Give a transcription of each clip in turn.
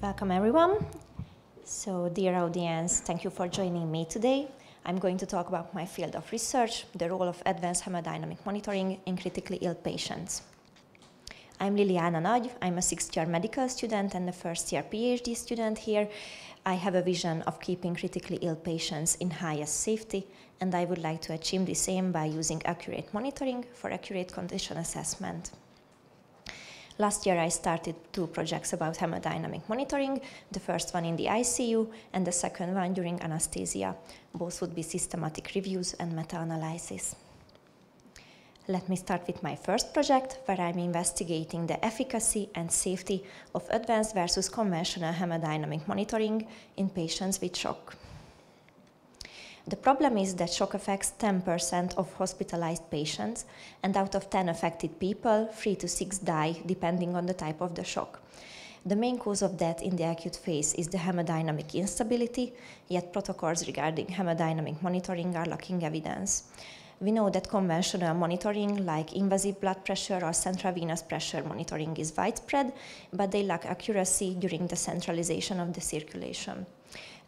Welcome everyone. So dear audience, thank you for joining me today. I'm going to talk about my field of research, the role of advanced hemodynamic monitoring in critically ill patients. I'm Liliána Nagy. I'm a sixth-year medical student and a first-year PhD student here. I have a vision of keeping critically ill patients in highest safety, and I would like to achieve this aim by using accurate monitoring for accurate condition assessment. Last year I started 2 projects about hemodynamic monitoring, the first one in the ICU and the second one during anesthesia. Both would be systematic reviews and meta-analysis. Let me start with my first project, where I'm investigating the efficacy and safety of advanced versus conventional hemodynamic monitoring in patients with shock. The problem is that shock affects 10% of hospitalized patients, and out of 10 affected people, 3 to 6 die, depending on the type of the shock. The main cause of death in the acute phase is the hemodynamic instability, yet protocols regarding hemodynamic monitoring are lacking evidence. We know that conventional monitoring, like invasive blood pressure or central venous pressure monitoring, is widespread, but they lack accuracy during the centralization of the circulation.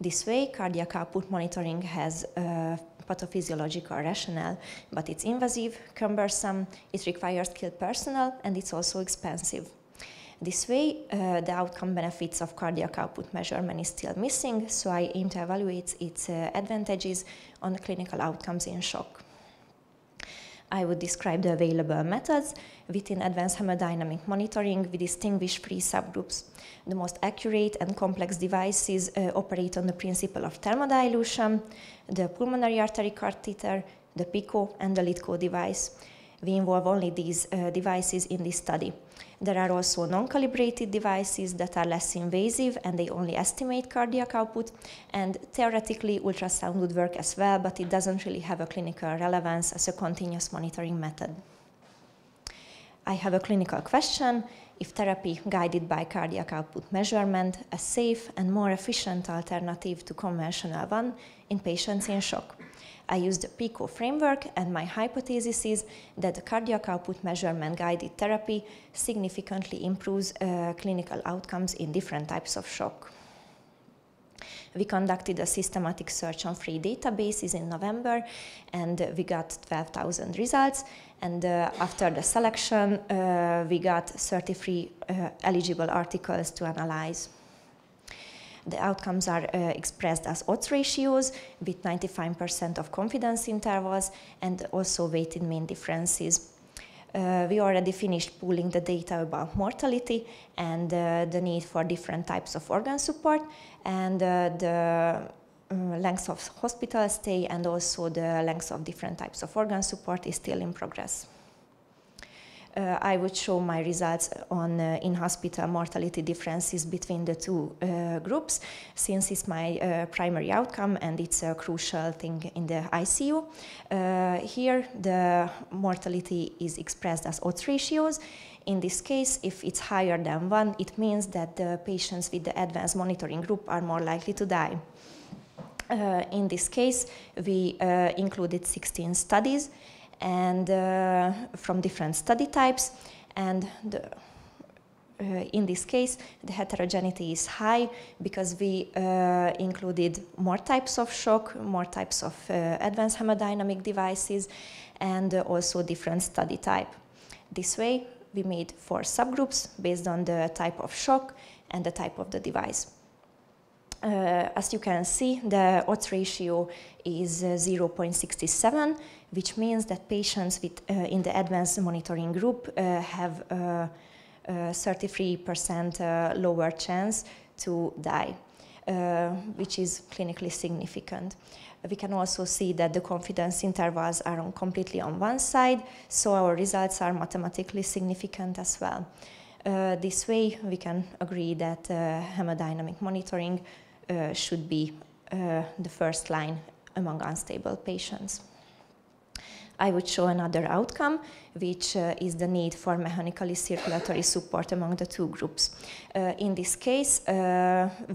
This way, cardiac output monitoring has a pathophysiological rationale, but it's invasive, cumbersome, it requires skilled personnel, and it's also expensive. This way, the outcome benefits of cardiac output measurement is still missing, so I aim to evaluate its advantages on clinical outcomes in shock. I would describe the available methods. Within advanced hemodynamic monitoring, we distinguish 3 subgroups. The most accurate and complex devices operate on the principle of thermodilution, the pulmonary artery catheter, the PICO, and the LITCO device. We involve only these devices in this study. There are also non-calibrated devices that are less invasive and they only estimate cardiac output, and theoretically ultrasound would work as well, but it doesn't really have a clinical relevance as a continuous monitoring method. I have a clinical question: if therapy guided by cardiac output measurement a safe and more efficient alternative to conventional one in patients in shock? I used the PICO framework, and my hypothesis is that the cardiac output measurement guided therapy significantly improves clinical outcomes in different types of shock. We conducted a systematic search on 3 databases in November, and we got 12,000 results. And after the selection, we got 33 eligible articles to analyze. The outcomes are expressed as odds ratios with 95% of confidence intervals and also weighted mean differences. We already finished pooling the data about mortality and the need for different types of organ support, and the length of hospital stay and also the length of different types of organ support is still in progress. I would show my results on in-hospital mortality differences between the 2 groups, since it's my primary outcome and it's a crucial thing in the ICU. Here, the mortality is expressed as odds ratios. In this case, if it's higher than 1, it means that the patients with the advanced monitoring group are more likely to die. In this case, we included 16 studies and from different study types, and in this case the heterogeneity is high because we included more types of shock, more types of advanced hemodynamic devices, and also different study type. This way we made 4 subgroups based on the type of shock and the type of the device. As you can see, the odds ratio is 0.67, which means that patients in the advanced monitoring group have a 33% lower chance to die, which is clinically significant. We can also see that the confidence intervals are completely on one side, so our results are mathematically significant as well. This way, we can agree that hemodynamic monitoring should be the first line among unstable patients. I would show another outcome. which is the need for mechanically circulatory support among the two groups. In this case,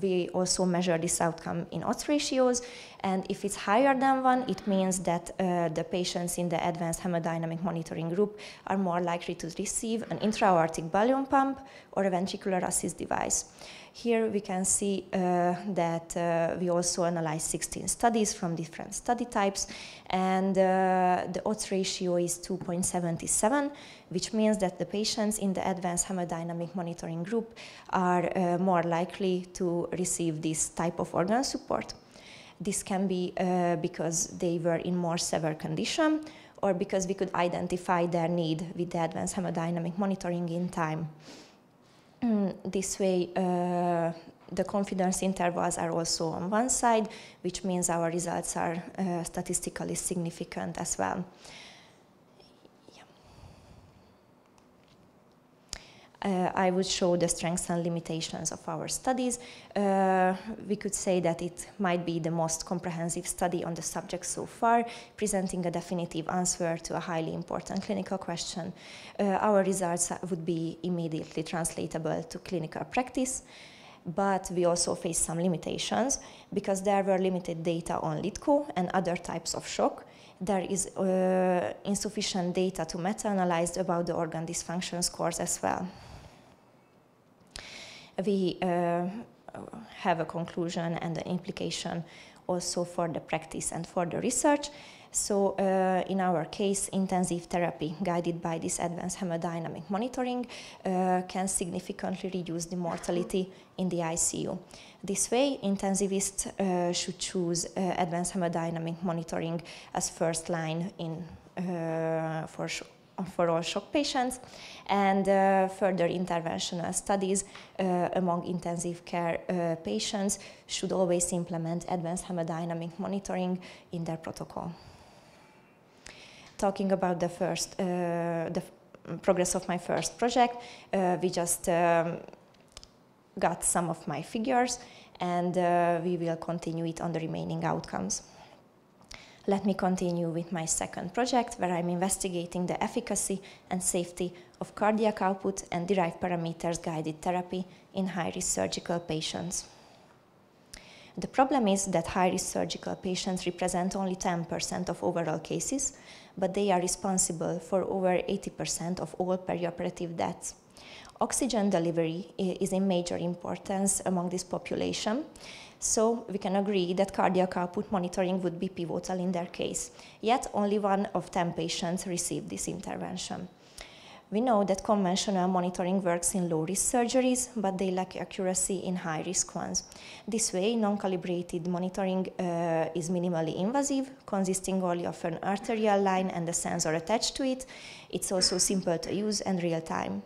we also measure this outcome in odds ratios, and if it's higher than 1, it means that the patients in the advanced hemodynamic monitoring group are more likely to receive an intra-aortic balloon pump or a ventricular assist device. Here we can see that we also analyze 16 studies from different study types, and the odds ratio is 2.77, which means that the patients in the advanced hemodynamic monitoring group are more likely to receive this type of organ support. This can be because they were in more severe condition, or because we could identify their need with the advanced hemodynamic monitoring in time. This way, the confidence intervals are also on one side, which means our results are statistically significant as well. I would show the strengths and limitations of our studies. We could say that it might be the most comprehensive study on the subject so far, presenting a definitive answer to a highly important clinical question. Our results would be immediately translatable to clinical practice, but we also face some limitations because there were limited data on LITCO and other types of shock. There is insufficient data to meta-analyze about the organ dysfunction scores as well. We have a conclusion and an implication also for the practice and for the research. So in our case, intensive therapy guided by this advanced hemodynamic monitoring can significantly reduce the mortality in the ICU. This way, intensivists should choose advanced hemodynamic monitoring as first line for all shock patients, and further interventional studies among intensive care patients should always implement advanced hemodynamic monitoring in their protocol. Talking about the progress of my first project, we just got some of my figures, and we will continue it on the remaining outcomes. Let me continue with my second project, where I'm investigating the efficacy and safety of cardiac output and derived parameters guided therapy in high-risk surgical patients. The problem is that high-risk surgical patients represent only 10% of overall cases, but they are responsible for over 80% of all perioperative deaths. Oxygen delivery is in major importance among this population, so we can agree that cardiac output monitoring would be pivotal in their case. Yet only 1 of 10 patients receive this intervention. We know that conventional monitoring works in low-risk surgeries, but they lack accuracy in high-risk ones. This way, non-calibrated monitoring is minimally invasive, consisting only of an arterial line and a sensor attached to it. It's also simple to use and real-time.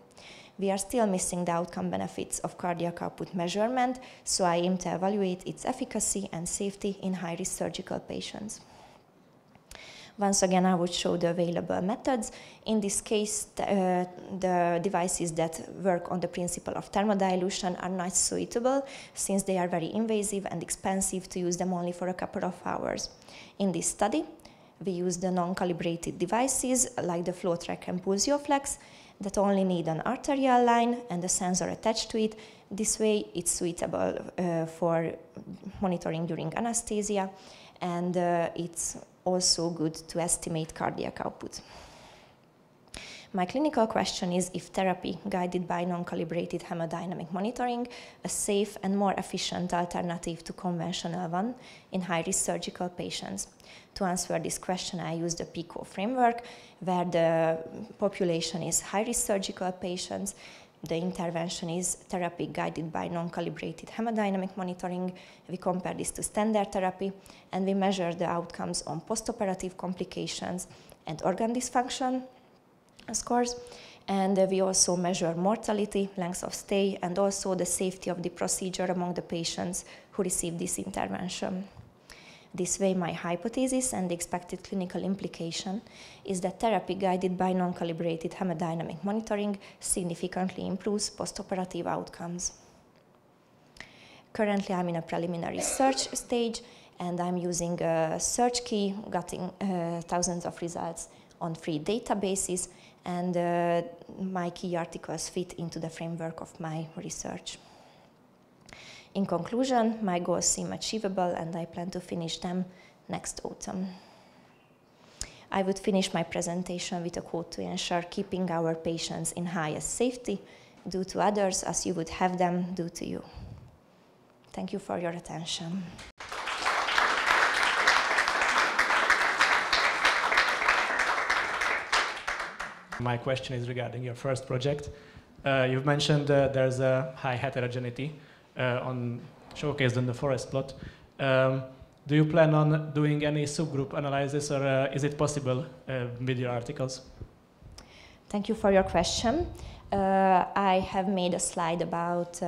We are still missing the outcome benefits of cardiac output measurement, so I aim to evaluate its efficacy and safety in high-risk surgical patients. Once again, I would show the available methods. In this case, the devices that work on the principle of thermodilution are not suitable, since they are very invasive and expensive to use them only for a couple of hours. In this study, we use the non-calibrated devices like the FlowTrack and PulsioFlex that only need an arterial line and a sensor attached to it. This way, it's suitable for monitoring during anesthesia, and it's also good to estimate cardiac output. My clinical question is if therapy guided by non-calibrated hemodynamic monitoring a safe and more efficient alternative to conventional one in high-risk surgical patients. To answer this question, I use the PICO framework, where the population is high-risk surgical patients. The intervention is therapy guided by non-calibrated hemodynamic monitoring. We compare this to standard therapy, and we measure the outcomes on postoperative complications and organ dysfunction scores. And we also measure mortality, length of stay, and also the safety of the procedure among the patients who receive this intervention. This way, my hypothesis and the expected clinical implication is that therapy guided by non-calibrated hemodynamic monitoring significantly improves postoperative outcomes. Currently, I'm in a preliminary search stage, and I'm using a search key, getting thousands of results on 3 databases, and my key articles fit into the framework of my research. In conclusion, my goals seem achievable and I plan to finish them next autumn. I would finish my presentation with a quote to ensure keeping our patients in highest safety. Do to others as you would have them do to you. Thank you for your attention. My question is regarding your first project. You've mentioned there's a high heterogeneity showcased on the forest plot. Do you plan on doing any subgroup analysis, or is it possible with your articles? Thank you for your question. I have made a slide about...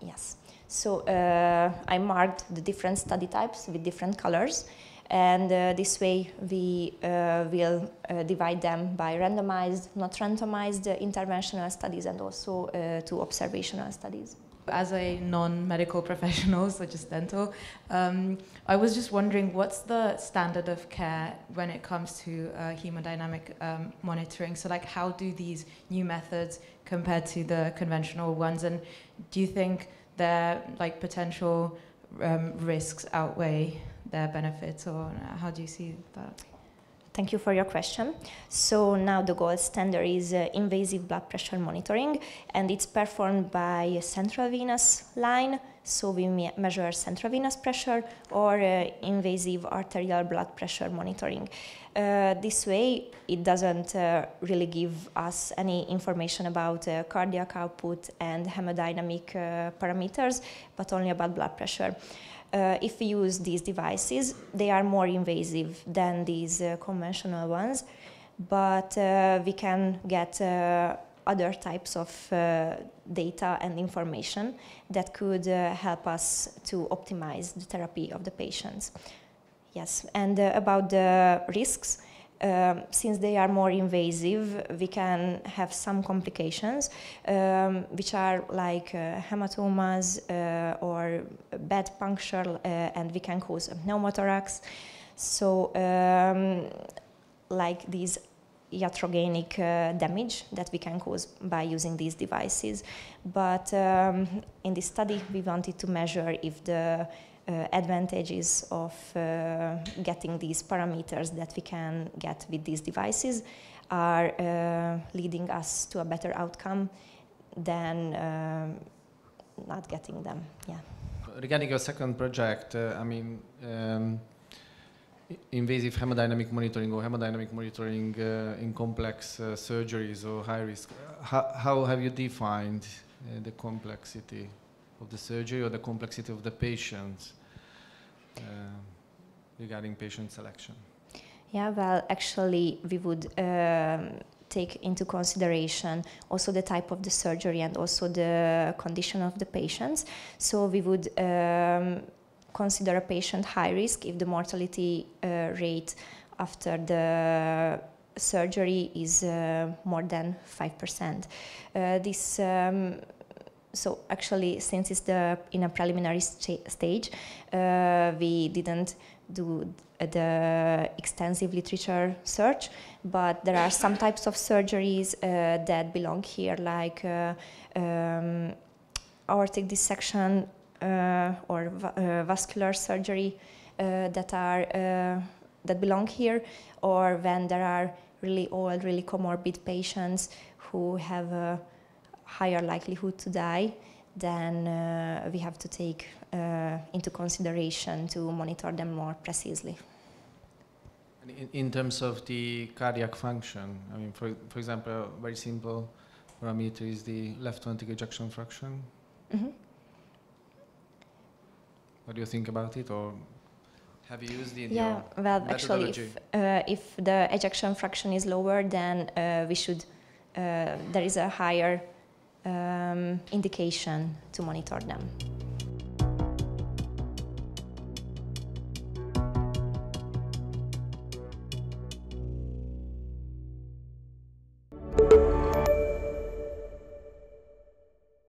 yes. So I marked the different study types with different colors. And this way we will divide them by randomized, not randomized interventional studies and also to observational studies. As a non-medical professional, such as dental, I was just wondering what's the standard of care when it comes to hemodynamic monitoring? So like how do these new methods compare to the conventional ones, and do you think their like potential risks outweigh their benefits, or how do you see that? Thank you for your question. So now the gold standard is invasive blood pressure monitoring, and it's performed by a central venous line. So we measure central venous pressure, or invasive arterial blood pressure monitoring. This way, it doesn't really give us any information about cardiac output and hemodynamic parameters, but only about blood pressure. If we use these devices, they are more invasive than these conventional ones, but we can get other types of data and information that could help us to optimize the therapy of the patients. Yes, and about the risks, since they are more invasive, we can have some complications, which are like hematomas or bed puncture, and we can cause pneumothorax. So, like these iatrogenic damage that we can cause by using these devices. But in this study, we wanted to measure if the advantages of getting these parameters that we can get with these devices are leading us to a better outcome than not getting them. Yeah. Regarding your second project, invasive hemodynamic monitoring or hemodynamic monitoring in complex surgeries or high risk, how have you defined the complexity of the surgery or the complexity of the patients regarding patient selection? Yeah, well, actually, we would take into consideration also the type of the surgery and also the condition of the patients. So we would consider a patient high risk if the mortality rate after the surgery is more than 5%. So actually, since it's in a preliminary stage, we didn't do the extensive literature search, but there are some types of surgeries that belong here, like aortic dissection or vascular surgery that belong here, or when there are really old, really comorbid patients who have a higher likelihood to die, then we have to take into consideration to monitor them more precisely. In terms of the cardiac function, I mean, for example, a very simple parameter is the left ventricle ejection fraction. Mm-hmm. What do you think about it, or have you used it in your methodology? Actually, if the ejection fraction is lower, then we should. There is a higher indication to monitor them.